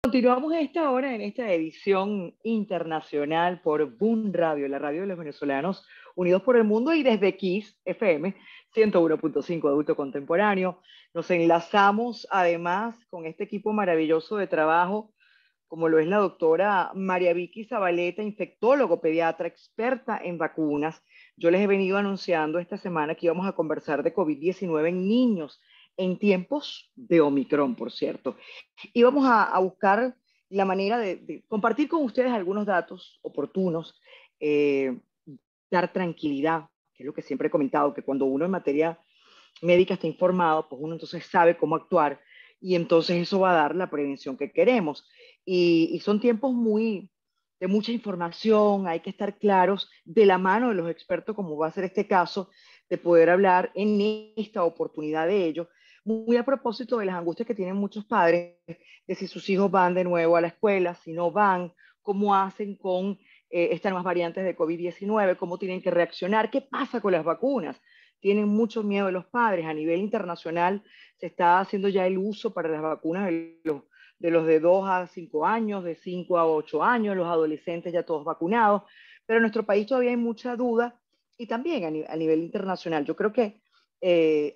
Continuamos a esta hora en esta edición internacional por Boom Radio, la radio de los venezolanos unidos por el mundo, y desde Kiss FM 101.5 Adulto Contemporáneo. Nos enlazamos además con este equipo maravilloso de trabajo, como lo es la doctora María Vicky Zabaleta, infectólogo pediatra, experta en vacunas. Yo les he venido anunciando esta semana que íbamos a conversar de COVID-19 en niños, en tiempos de Omicron, por cierto. Y vamos a buscar la manera de compartir con ustedes algunos datos oportunos, eh, dar tranquilidad, que es lo que siempre he comentado, que cuando uno en materia médica está informado, pues uno entonces sabe cómo actuar y entonces eso va a dar la prevención que queremos. Y son tiempos de mucha información, hay que estar claros de la mano de los expertos, como va a ser este caso, de poder hablar en esta oportunidad de ello, muy a propósito de las angustias que tienen muchos padres, de si sus hijos van de nuevo a la escuela, si no van, cómo hacen con estas nuevas variantes de COVID-19, cómo tienen que reaccionar, qué pasa con las vacunas. Tienen mucho miedo de los padres. A nivel internacional se está haciendo ya el uso para las vacunas de los de 2 a 5 años, de 5 a 8 años, los adolescentes ya todos vacunados, pero en nuestro país todavía hay mucha duda y también a nivel internacional. Yo creo que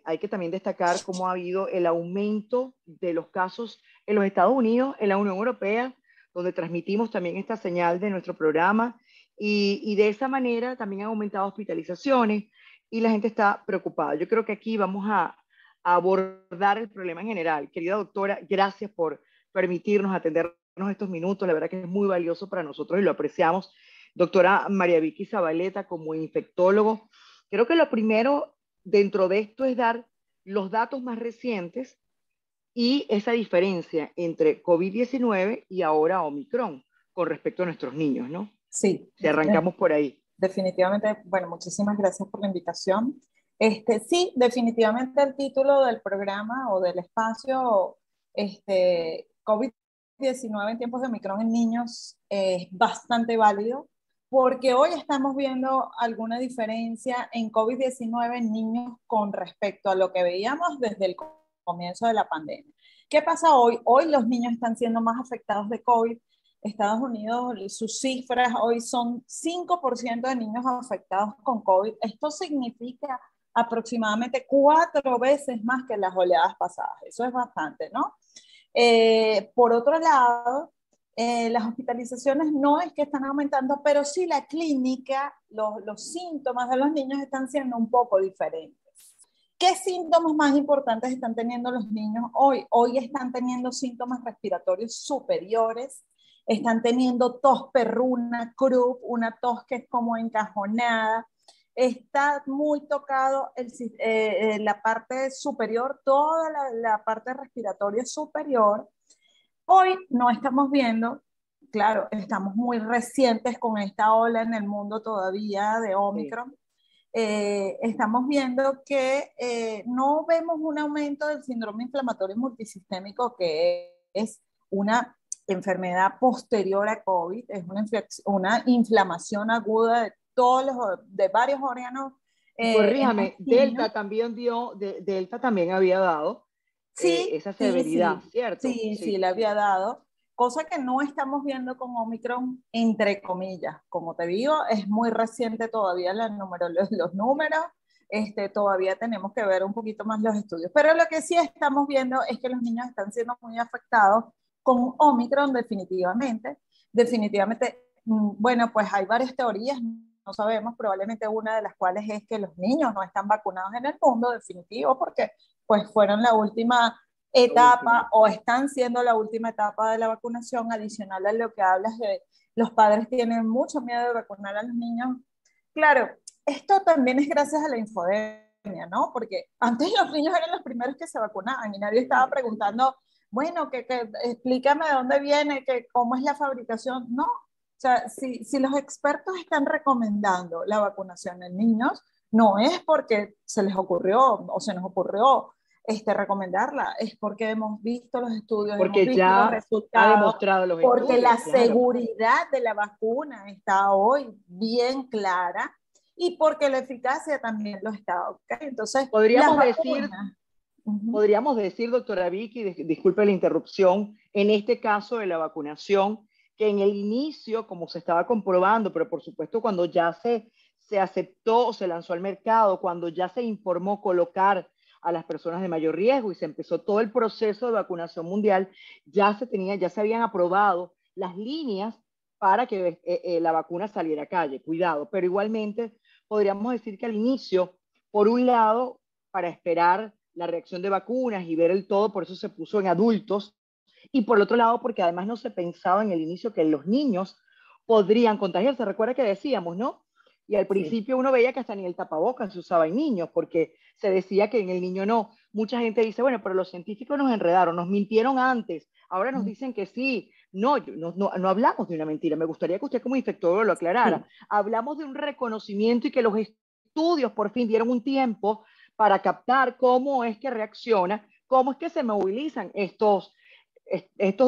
hay que también destacar cómo ha habido el aumento de los casos en los Estados Unidos, en la Unión Europea, donde transmitimos también esta señal de nuestro programa, y de esa manera también han aumentado hospitalizaciones y la gente está preocupada. Yo creo que aquí vamos a abordar el problema en general. Querida doctora, gracias por permitirnos atendernos estos minutos. La verdad que es muy valioso para nosotros y lo apreciamos. Doctora María Vicky Zabaleta, como infectólogo, creo que lo primero dentro de esto es dar los datos más recientes y esa diferencia entre COVID-19 y ahora Omicron con respecto a nuestros niños, ¿no? Sí, Si arrancamos por ahí. definitivamente. Bueno, muchísimas gracias por la invitación. Sí, definitivamente el título del programa o del espacio, COVID-19 en tiempos de Omicron en niños, es bastante válido porque hoy estamos viendo alguna diferencia en COVID-19 en niños con respecto a lo que veíamos desde el comienzo de la pandemia. ¿Qué pasa hoy? Hoy los niños están siendo más afectados de COVID. Estados Unidos, sus cifras hoy son 5% de niños afectados con COVID. Esto significa aproximadamente 4 veces más que las oleadas pasadas. Eso es bastante, ¿no? Por otro lado, las hospitalizaciones no es que están aumentando, pero sí la clínica, los síntomas de los niños están siendo un poco diferentes. ¿Qué síntomas más importantes están teniendo los niños hoy? Hoy están teniendo síntomas respiratorios superiores, están teniendo tos perruna, croup, una tos que es como encajonada, está muy tocado la parte superior, toda la parte respiratoria superior. Hoy no estamos viendo, claro, estamos muy recientes con esta ola en el mundo todavía de Sí. Omicron. Estamos viendo que no vemos un aumento del síndrome inflamatorio multisistémico, que es una enfermedad posterior a COVID, es una inflamación aguda de varios órganos Y en los corríjame, niños. Delta también había dado Sí, esa sí, severidad, sí, ¿cierto? sí, sí, Sí. le había dado, cosa que no estamos viendo con Omicron, entre comillas. Como te digo, es muy reciente todavía los números, todavía tenemos que ver un poquito más los estudios. Pero lo que sí estamos viendo es que los niños están siendo muy afectados con Omicron definitivamente. Definitivamente, bueno, pues hay varias teorías, no sabemos, probablemente una de las cuales es que los niños no están vacunados en el mundo, definitivo, porque pues fueron la última La última. etapa o están siendo la última etapa de la vacunación, adicional a lo que hablas de los padres tienen mucho miedo de vacunar a los niños. Claro, esto también es gracias a la infodemia, ¿no? Porque antes los niños eran los primeros que se vacunaban y nadie estaba Claro. preguntando, bueno, explícame de dónde viene, cómo es la fabricación. No, o sea, si los expertos están recomendando la vacunación en niños, no es porque se les ocurrió o se nos ocurrió recomendarla, es porque hemos visto los estudios, hemos Porque visto los ya ha resultados, demostrado los porque estudios, la claro. seguridad de la vacuna está hoy bien clara y porque la eficacia también lo está. ¿Okay? Entonces, las Podríamos decir, vacunas. Uh -huh. podríamos decir, doctora Vicky, disculpe la interrupción, en este caso de la vacunación, que en el inicio, como se estaba comprobando, pero por supuesto cuando ya se aceptó, se lanzó al mercado, cuando ya se informó colocar a las personas de mayor riesgo y se empezó todo el proceso de vacunación mundial, ya se habían aprobado las líneas para que la vacuna saliera a calle, cuidado, pero igualmente podríamos decir que al inicio, por un lado, para esperar la reacción de vacunas y ver el todo, por eso se puso en adultos, y por el otro lado, porque además no se pensaba en el inicio que los niños podrían contagiarse. Recuerda que decíamos, ¿no? Y al principio uno veía que hasta ni el tapabocas se usaba en niños, porque se decía que en el niño no. Mucha gente dice, bueno, pero los científicos nos enredaron, nos mintieron antes, ahora nos dicen que sí. No, no hablamos de una mentira. Me gustaría que usted como infectólogo lo aclarara. Hablamos de un reconocimiento y que los estudios por fin dieron un tiempo para captar cómo es que reacciona, cómo es que se movilizan estos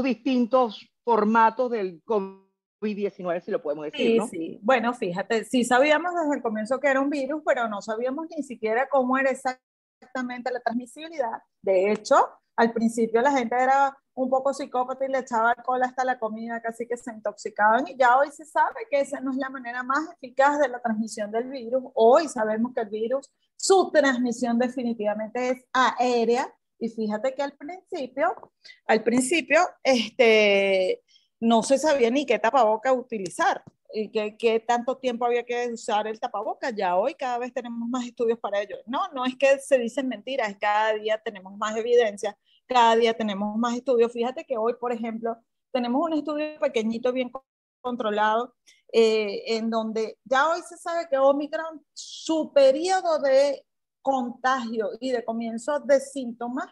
distintos formatos del COVID-19, si lo podemos decir, Sí, ¿no? sí. Bueno, fíjate, sí sabíamos desde el comienzo que era un virus, pero no sabíamos ni siquiera cómo era exactamente la transmisibilidad. De hecho, al principio la gente era un poco psicópata y le echaba alcohol hasta la comida, casi que se intoxicaban, y ya hoy se sabe que esa no es la manera más eficaz de la transmisión del virus. Hoy sabemos que el virus, su transmisión definitivamente es aérea, y fíjate que al principio, no se sabía ni qué tapaboca utilizar y qué tanto tiempo había que usar el tapaboca. Ya hoy cada vez tenemos más estudios para ello. No, no es que se dicen mentiras, cada día tenemos más evidencia, cada día tenemos más estudios. Fíjate que hoy, por ejemplo, tenemos un estudio pequeñito, bien controlado, en donde ya hoy se sabe que Omicron, su periodo de contagio y de comienzo de síntomas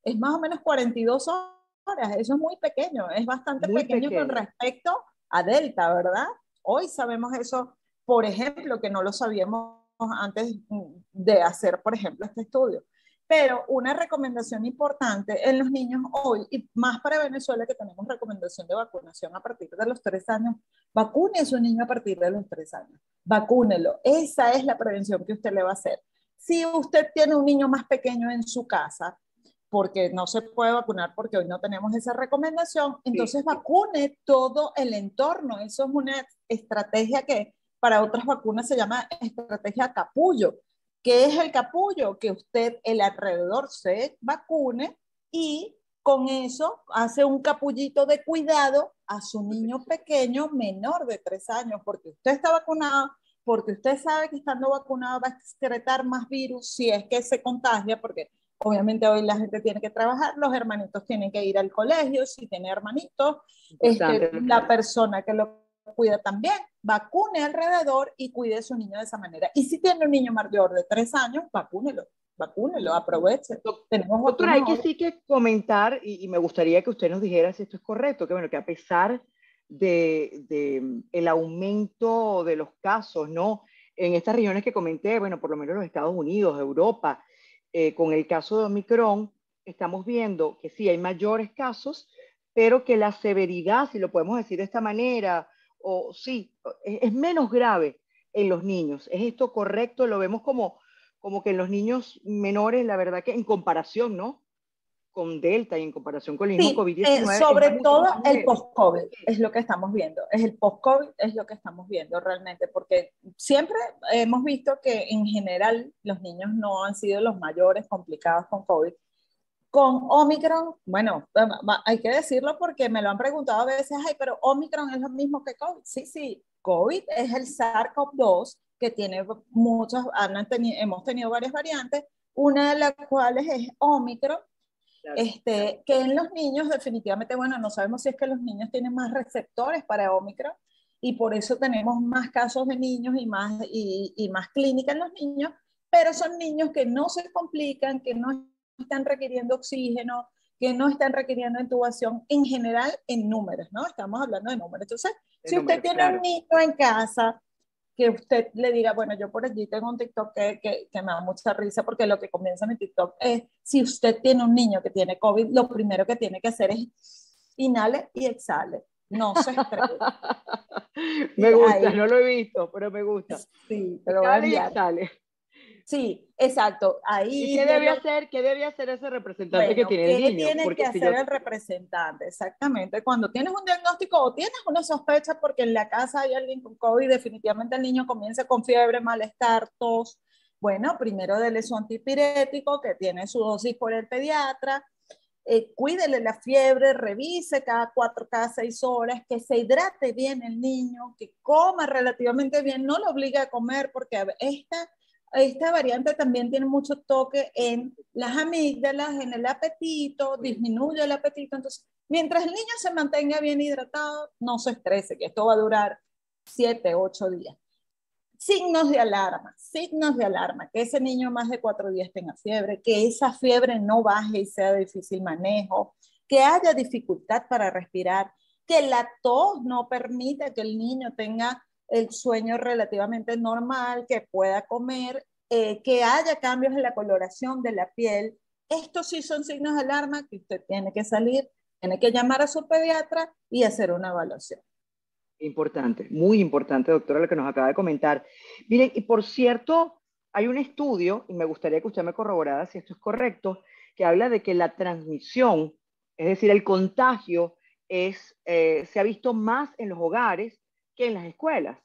es más o menos 42 horas. Eso es muy pequeño, es bastante Muy pequeño con pequeño. respecto a Delta, ¿verdad? Hoy sabemos eso, por ejemplo, que no lo sabíamos antes de hacer, por ejemplo, este estudio. Pero una recomendación importante en los niños hoy, y más para Venezuela, que tenemos recomendación de vacunación a partir de los 3 años, vacune a su niño a partir de los 3 años. Vacúnelo. Esa es la prevención que usted le va a hacer. Si usted tiene un niño más pequeño en su casa, porque no se puede vacunar porque hoy no tenemos esa recomendación, entonces vacune todo el entorno. Eso es una estrategia que para otras vacunas se llama estrategia capullo. ¿Qué es el capullo? Que usted el alrededor se vacune y con eso hace un capullito de cuidado a su niño pequeño menor de 3 años, porque usted está vacunado, porque usted sabe que estando vacunado va a excretar más virus si es que se contagia, porque obviamente hoy la gente tiene que trabajar, los hermanitos tienen que ir al colegio, si tiene hermanitos, la persona que lo cuida también, vacune alrededor y cuide a su niño de esa manera. Y si tiene un niño mayor de 3 años, vacúnelo, aproveche. Tenemos Doctora, hay que sí que comentar, y me gustaría que usted nos dijera si esto es correcto, que bueno, que a pesar de el aumento de los casos, ¿no? En estas regiones que comenté, bueno, por lo menos los Estados Unidos, Europa, con el caso de Omicron, estamos viendo que sí hay mayores casos, pero que la severidad, si lo podemos decir de esta manera, o sí, es menos grave en los niños. ¿Es esto correcto? Lo vemos como que en los niños menores, la verdad que en comparación, ¿no? Con Delta y en comparación con el mismo Sí, COVID-19, es sobre mucho todo más el leve. post-COVID es lo que estamos viendo, es el post-COVID es lo que estamos viendo realmente, porque siempre hemos visto que en general los niños no han sido los mayores complicados con COVID. Con Omicron, bueno, hay que decirlo porque me lo han preguntado a veces, ay, pero Omicron es lo mismo que COVID. Sí, sí, COVID es el SARS-CoV-2 que tiene hemos tenido varias variantes, una de las cuales es Omicron, Claro. que en los niños definitivamente, bueno, no sabemos si es que los niños tienen más receptores para Omicron y por eso tenemos más casos de niños y más clínica en los niños, pero son niños que no se complican, que no están requiriendo oxígeno, que no están requiriendo intubación en general en números, ¿no? Estamos hablando de números. Entonces, si usted tiene Claro. un niño en casa, que usted le diga, bueno, yo por allí tengo un TikTok que me da mucha risa porque lo que comienza mi TikTok es, si usted tiene un niño que tiene COVID, lo primero que tiene que hacer es inhale y exhale, no se estrese. Me gusta, Ahí, no lo he visto, pero me gusta. sí, te lo voy a Inhale y enviar. exhale. Sí, exacto. ¿Y Ahí qué debe hacer ese representante que bueno, tiene el ¿qué niño? tiene que Porque si hacer yo, el representante? Exactamente. Cuando tienes un diagnóstico o tienes una sospecha porque en la casa hay alguien con COVID, definitivamente el niño comienza con fiebre, malestar, tos. Bueno, primero dele su antipirético que tiene su dosis por el pediatra. Cuídele la fiebre, revise cada 4, cada 6 horas, que se hidrate bien el niño, que coma relativamente bien, no lo obligue a comer porque esta variante también tiene mucho toque en las amígdalas, en el apetito, disminuye el apetito. Entonces, mientras el niño se mantenga bien hidratado, no se estrese, que esto va a durar 7, 8 días. Signos de alarma, que ese niño más de 4 días tenga fiebre, que esa fiebre no baje y sea de difícil manejo, que haya dificultad para respirar, que la tos no permita que el niño tenga el sueño relativamente normal, que pueda comer, que haya cambios en la coloración de la piel. Estos sí son signos de alarma que usted tiene que salir, tiene que llamar a su pediatra y hacer una evaluación. importante, muy importante, doctora, lo que nos acaba de comentar. Miren, y por cierto, hay un estudio, y me gustaría que usted me corroborara si esto es correcto, que habla de que la transmisión, es decir, el contagio, se ha visto más en los hogares que en las escuelas.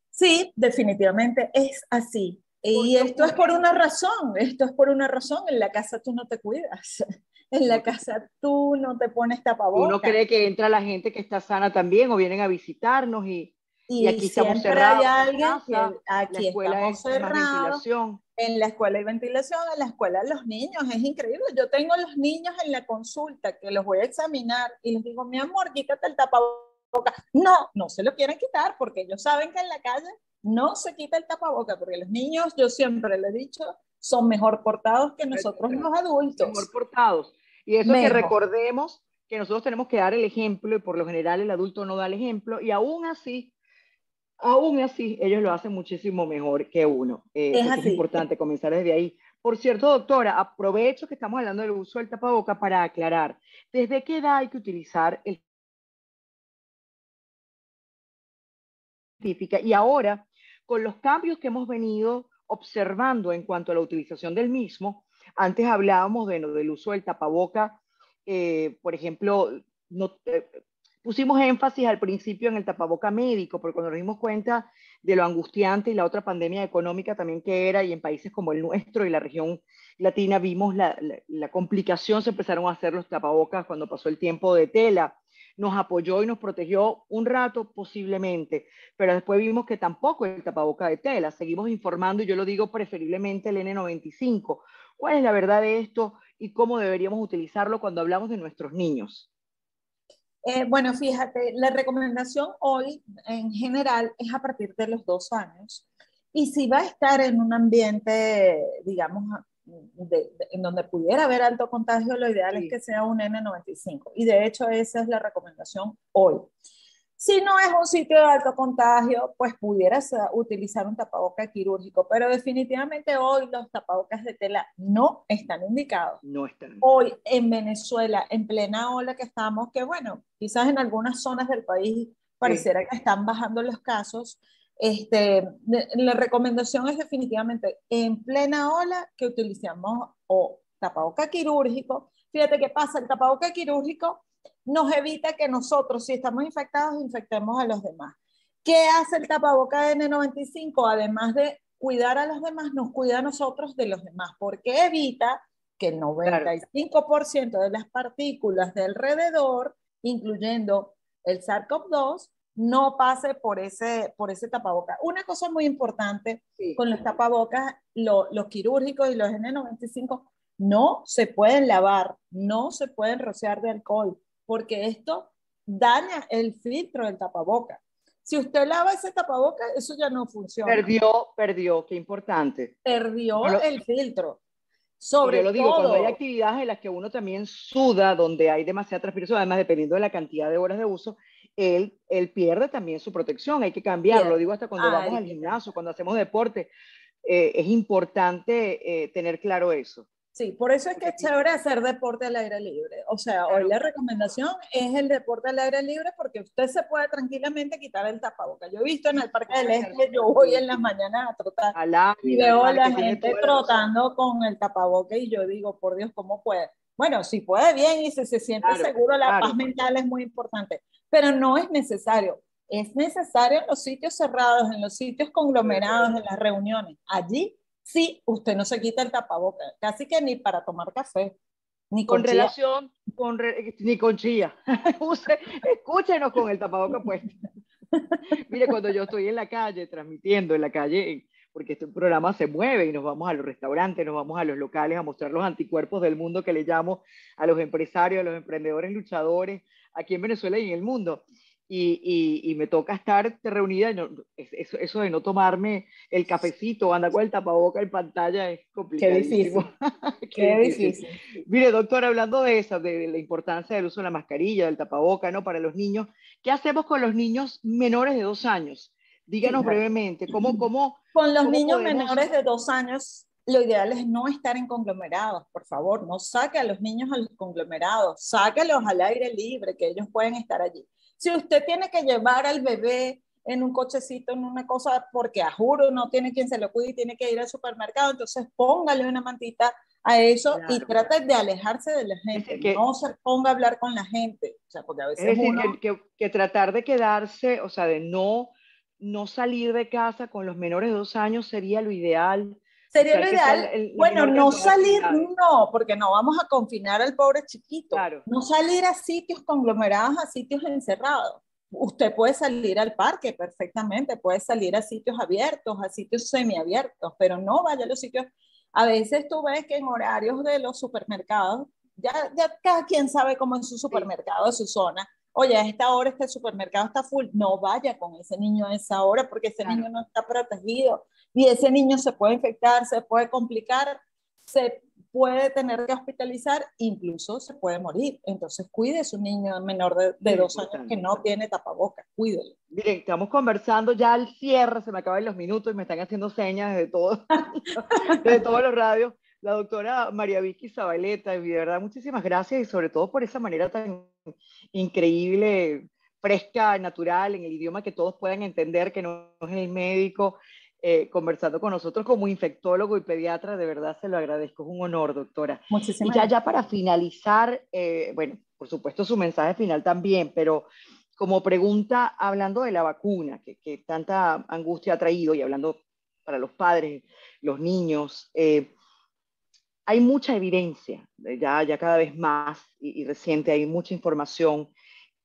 Sí, definitivamente es así. ¿Por Y qué esto es por ocurre una esto? razón, esto es por una razón. En la casa tú no te cuidas, en la No te- casa tú no te pones Uno tapaboca cree que entra la gente que está sana también o vienen a visitarnos y y aquí estamos siempre hay cerrados en alguien que casa, la aquí escuela estamos es más cerrados, ventilación. en la escuela hay ventilación, en la escuela los niños, es increíble. Yo tengo los niños en la consulta que los voy a examinar y les digo, mi amor, quítate el tapaboca. No, no se lo quieren quitar porque ellos saben que en la calle no se quita el tapaboca, porque los niños, yo siempre les he dicho, son mejor portados que nosotros los Mejor adultos. portados. Y eso que Mejor. recordemos que nosotros tenemos que dar el ejemplo y por lo general el adulto no da el ejemplo y aún así ellos lo hacen muchísimo mejor que uno. Es Así que es así. importante comenzar desde ahí. Por cierto, doctora, aprovecho que estamos hablando del uso del tapaboca para aclarar, ¿desde qué edad hay que utilizar el científica? Y ahora, con los cambios que hemos venido observando en cuanto a la utilización del mismo, antes hablábamos del uso del tapaboca, por ejemplo, no, pusimos énfasis al principio en el tapaboca médico, porque cuando nos dimos cuenta de lo angustiante y la otra pandemia económica también que era, y en países como el nuestro y la región latina vimos la complicación, se empezaron a hacer los tapabocas cuando pasó el tiempo de tela. Nos apoyó y nos protegió un rato posiblemente, pero después vimos que tampoco el tapaboca de tela. Seguimos informando y yo lo digo preferiblemente el N95. ¿Cuál es la verdad de esto y cómo deberíamos utilizarlo cuando hablamos de nuestros niños? Bueno, fíjate, la recomendación hoy en general es a partir de los 2 años. Y si va a estar en un ambiente, digamos, en donde pudiera haber alto contagio, lo ideal es Sí. que sea un N95. Y de hecho, esa es la recomendación hoy. Si no es un sitio de alto contagio, pues pudieras utilizar un tapaboca quirúrgico, pero definitivamente hoy los tapabocas de tela no están indicados. No están. Hoy en Venezuela, en plena ola que estamos, que bueno, quizás en algunas zonas del país Sí. pareciera que están bajando los casos, la recomendación es definitivamente en plena ola que utilicemos o tapaboca quirúrgico. Fíjate qué pasa, el tapaboca quirúrgico nos evita que nosotros, si estamos infectados, infectemos a los demás. ¿Qué hace el tapaboca de N95? Además de cuidar a los demás, nos cuida a nosotros de los demás, porque evita que el Claro. 95% de las partículas de alrededor, incluyendo el SARS-CoV-2, no pase por ese tapaboca. Una cosa muy importante Sí. con los tapabocas, los quirúrgicos y los N95, no se pueden lavar, no se pueden rociar de alcohol, porque esto daña el filtro del tapaboca. Si usted lava ese tapaboca, eso ya no funciona. Perdió, qué importante. Yo Perdió lo, el filtro. y yo Sobre lo digo, cuando hay todo, actividades en las que uno también suda, donde hay demasiada transpiración, además dependiendo de la cantidad de horas de uso, él pierde también su protección, hay que cambiarlo, lo pierde. digo hasta cuando vamos Hay al que gimnasio, cambiar. cuando hacemos deporte, es importante tener claro eso. Sí, por eso es que es chévere hacer deporte al aire libre. O sea, Claro, hoy la recomendación es el deporte al aire libre porque usted se puede tranquilamente quitar el tapaboca. Yo he visto en el Parque del Este, yo voy en las mañanas a trotar al y águila, al veo a la parque, tiene gente toda la razón. trotando con el tapaboca y yo digo, por Dios, ¿cómo puede? Bueno, si puede bien y si se siente Claro, seguro, la paz claro. mental es muy importante, pero no es necesario. Es necesario en los sitios cerrados, en los sitios Estoy de conglomerados, acuerdo. en las reuniones. Allí sí, usted no se quita el tapaboca, casi que ni para tomar café, ni Con con chía. relación, ni con chía. Escúchenos con el tapaboca puesto. Mire, cuando yo estoy en la calle, transmitiendo en la calle, porque este programa se mueve y nos vamos a los restaurantes, nos vamos a los locales a mostrar los anticuerpos del mundo que le llamo a los empresarios, a los emprendedores luchadores aquí en Venezuela y en el mundo. Y me toca estar reunida, no, eso de no tomarme el cafecito, andar con el tapaboca en pantalla es Qué complicadísimo. difícil, Qué qué difícil. difícil. Mire, doctor, hablando de eso, de la importancia del uso de la mascarilla, del tapaboca, ¿no? Para los niños, ¿qué hacemos con los niños menores de 2 años? Díganos Fíjate. brevemente, Con los cómo niños podemos? menores de 2 años, lo ideal es no estar en conglomerados, por favor, no saque a los niños a los conglomerados, sáquelos al aire libre, que ellos pueden estar allí. Si usted tiene que llevar al bebé en un cochecito, en una cosa, porque a juro no tiene quien se lo cuide y tiene que ir al supermercado, entonces póngale una mantita a eso y Claro. trate de alejarse de la Es gente, decir, que, no se ponga a hablar con la gente, o sea, porque a es veces decir, uno que tratar de quedarse, o sea, de no salir de casa con los menores de 2 años sería lo ideal. O sería sea, lo el que sea ideal, la bueno, menor no cantidad de salir, actividades. no, porque no vamos a confinar al pobre chiquito, Claro, no salir a sitios conglomerados, a sitios encerrados. Usted puede salir al parque perfectamente, puede salir a sitios abiertos, a sitios semiabiertos, pero no vaya a los sitios. A veces tú ves que en horarios de los supermercados, ya cada quien sabe cómo es su sí, supermercado, de su zona. Oye, a esta hora este supermercado está full, no vaya con ese niño a esa hora porque ese niño claro. no está protegido y ese niño se puede infectar, se puede complicar, se puede tener que hospitalizar, incluso se puede morir. Entonces, cuide a su niño menor de Muy 2 años que importante. no tiene tapabocas, cuídelo. Miren, estamos conversando ya al cierre, se me acaban los minutos y me están haciendo señas desde todos los radios. La doctora María Vicky Zabaleta, y de verdad muchísimas gracias y sobre todo por esa manera tan increíble, fresca, natural, en el idioma que todos puedan entender, que no es el médico, conversando con nosotros como infectólogo y pediatra, de verdad se lo agradezco, es un honor, doctora. Y Muchísimas ya gracias. para finalizar, bueno, por supuesto su mensaje final también, pero como pregunta, hablando de la vacuna, que tanta angustia ha traído, y hablando para los padres, los niños, hay mucha evidencia, ya cada vez más y reciente, hay mucha información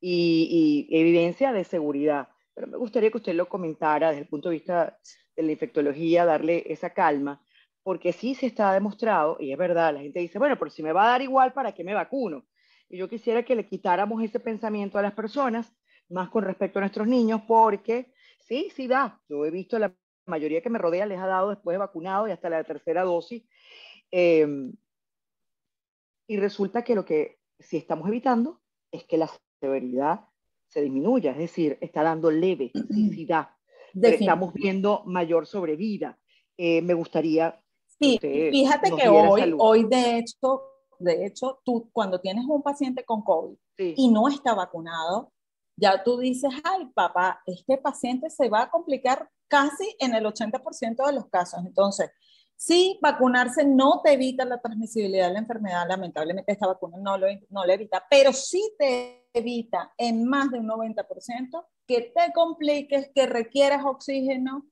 y evidencia de seguridad. Pero me gustaría que usted lo comentara desde el punto de vista de la infectología, darle esa calma, porque sí se está demostrado, y es verdad, la gente dice, bueno, pero si me va a dar igual, ¿para qué me vacuno? Y yo quisiera que le quitáramos ese pensamiento a las personas, más con respecto a nuestros niños, porque sí, sí da. Yo he visto la mayoría que me rodea les ha dado después de vacunado y hasta la tercera dosis. Eh, y resulta que lo que sí estamos evitando es que la severidad se disminuya, es decir, está dando leve, sí, sí da, pero estamos Definitivamente. viendo mayor sobrevida. Me gustaría que Sí, usted fíjate nos que diera esa hoy, luz. hoy de hecho, tú cuando tienes un paciente con COVID Sí, y no está vacunado, ya tú dices, ay, papá, este paciente se va a complicar casi en el 80% de los casos. Entonces, sí, vacunarse no te evita la transmisibilidad de la enfermedad, lamentablemente esta vacuna no lo evita, pero sí te evita en más de un 90% que te compliques, que requieras oxígeno.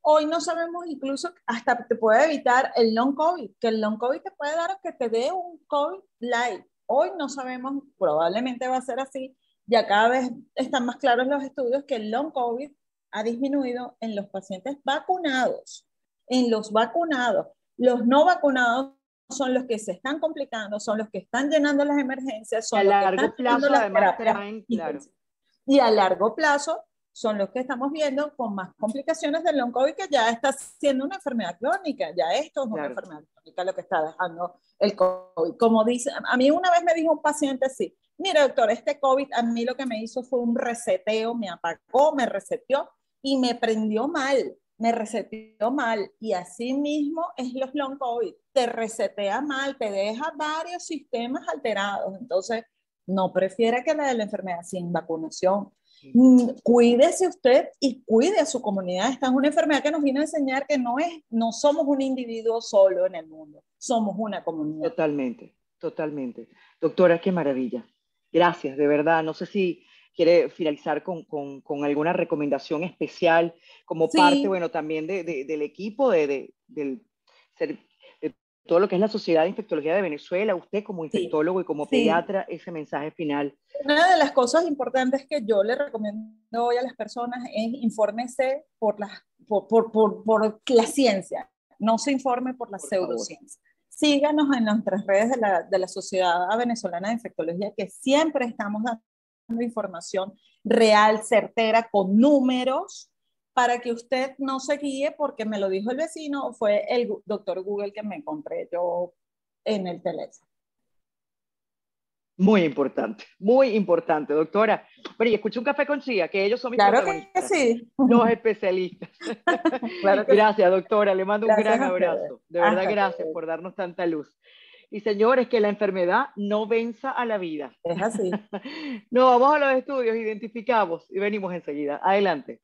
Hoy no sabemos, incluso hasta te puede evitar el long COVID, que el long COVID te puede dar que te dé un COVID light. Hoy no sabemos, probablemente va a ser así. Ya cada vez están más claros los estudios que el long COVID ha disminuido en los pacientes vacunados. En los vacunados. Los no vacunados son los que se están complicando, son los que están llenando las emergencias, que a son los que están largo llenando plazo las además terapias traen, claro, intensivas. Y a largo plazo son los que estamos viendo con más complicaciones del long COVID, que ya está siendo una enfermedad crónica, ya esto es una claro. enfermedad crónica lo que está dejando el COVID. Como dice, a mí una vez me dijo un paciente así, mira doctor, este COVID a mí lo que me hizo fue un reseteo, me apagó, me reseteó y me prendió mal, me reseteó mal, y así mismo es los long COVID, te resetea mal, te deja varios sistemas alterados. Entonces, no prefiera que la de la enfermedad sin vacunación. Cuídese usted y cuide a su comunidad. Esta es una enfermedad que nos viene a enseñar que no somos un individuo solo en el mundo, somos una comunidad. Totalmente, totalmente. Doctora, qué maravilla. Gracias, de verdad. No sé si quiere finalizar con alguna recomendación especial como parte, Sí, bueno, también del equipo, del, de todo lo que es la Sociedad de Infectología de Venezuela, usted como sí, infectólogo y como sí. pediatra, ese mensaje final. Una de las cosas importantes que yo le recomiendo hoy a las personas es infórmese por la ciencia, no se informe por la Por favor. pseudociencia. Síganos en nuestras redes de la Sociedad Venezolana de Infectología, que siempre estamos dando información real, certera, con números, para que usted no se guíe porque me lo dijo el vecino o fue el doctor Google que me encontré yo en el teléfono. Muy importante, doctora. Pero y escuché un café con chía, que ellos son mis Claro que protagonistas, sí, los especialistas. claro que sí. Gracias, doctora. Le mando un Gracias gran a ustedes. abrazo. De verdad, Hasta gracias luego. por darnos tanta luz. Y señores, que la enfermedad no venza a la vida. Es así. No, vamos a los estudios, identificamos y venimos enseguida. Adelante.